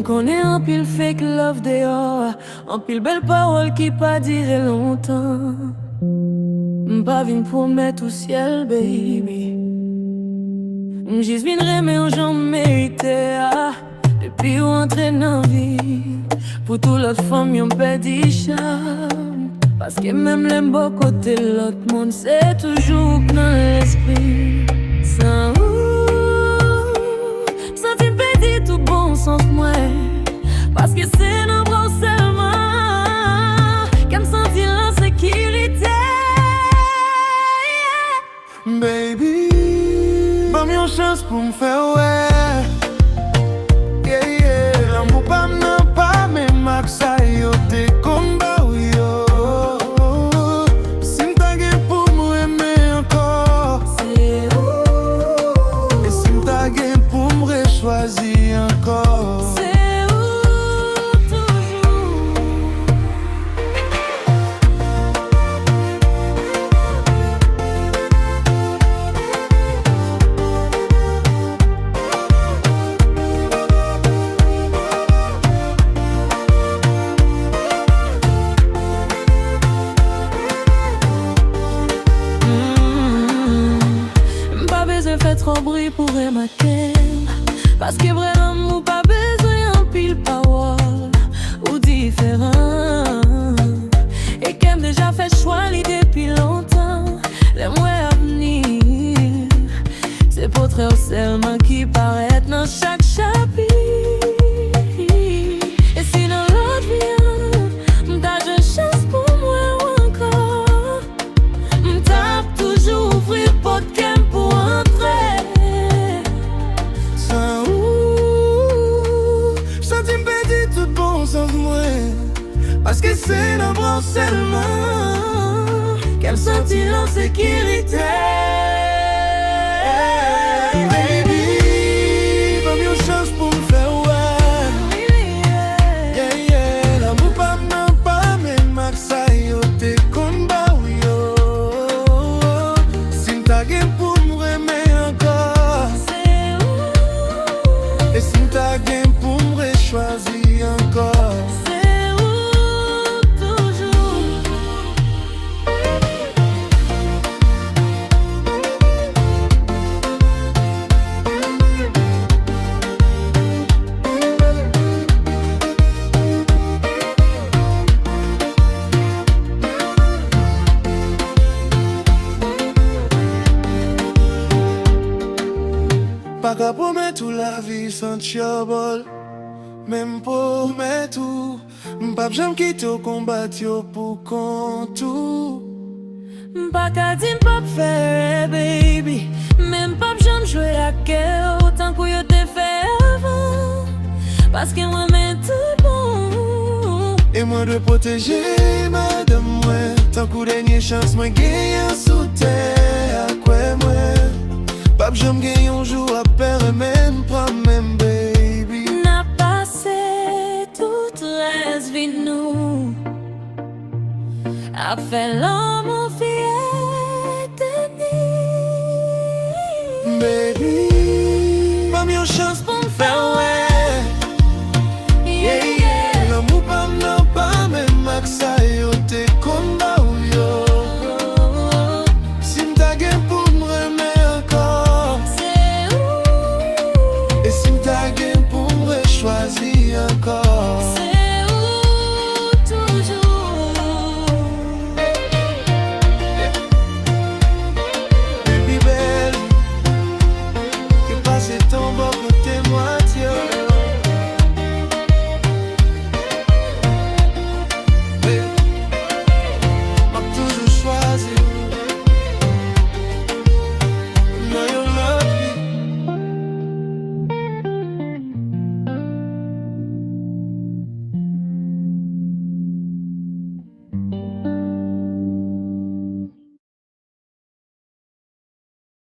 connais un pile fake love dehors, un pile belle parole qui pas dire longtemps. M'pas vin promettre au ciel, baby. J'is viendrai mais on j'en mérité. Depuis ou entrer dans la vie, pour tout l'autre femme y'en perdu charme. Parce que même les beaux côtés l'autre monde, c'est toujours dans l'esprit. Sans tu me tout bon sens moi. Parce que c'est nos bras seulement qu'elle me sentit l'insécurité. Baby, pas mieux chance pour me faire ouais. Yeah, yeah, l'amour pas n'a pas même accès yo te combat yo. Si m't'as pour m'aimer encore, C'est et si m't'as pour me choisir encore. c'est toujours. Pas besoin de faire trop bruit pour remarquer. Parce que vrai l'amour pas besoin en pile parole ou différent. Et qu'elle déjà fait choix depuis longtemps. Les mois à venir, c'est pour très seulement qui paraît dans chaque chapitre. Et si dans l'autre vient, t'as de chance pour moi encore. T'as toujours ouvrir porte pour entrer. Sans ça tu me perds tout bon sans moi. Parce que c'est dans bras seulement Qu'elle me sentit l'insécurité. Baby, pas mieux chance pour me faire ouais. Yeah, yeah, l'amour pas n'a pas même accès yo te combat yo. Si m't'as pour me aimer encore, et si m't'as pour me choisir encore. C'est où toujours. Pas qu'à promettre toute la vie sans trouble. Même pour mettre tout, m'pas j'aime quitter au combat yo pour contour. Pas qu'à dire pas faire, baby. Même pas j'aime jouer la guerre autant que yo te fait avant. Parce que moi mets tout bon. Et moi de protéger madame moi. Tant qu'au dernier chance moi gagne sous terre. À quoi moi? Pas j'aime gagner un jour à perdre même pas même baby. N'a passé toute reste vie nous. A fait l'homme au Baby, pas mieux chance pour me faire ouais.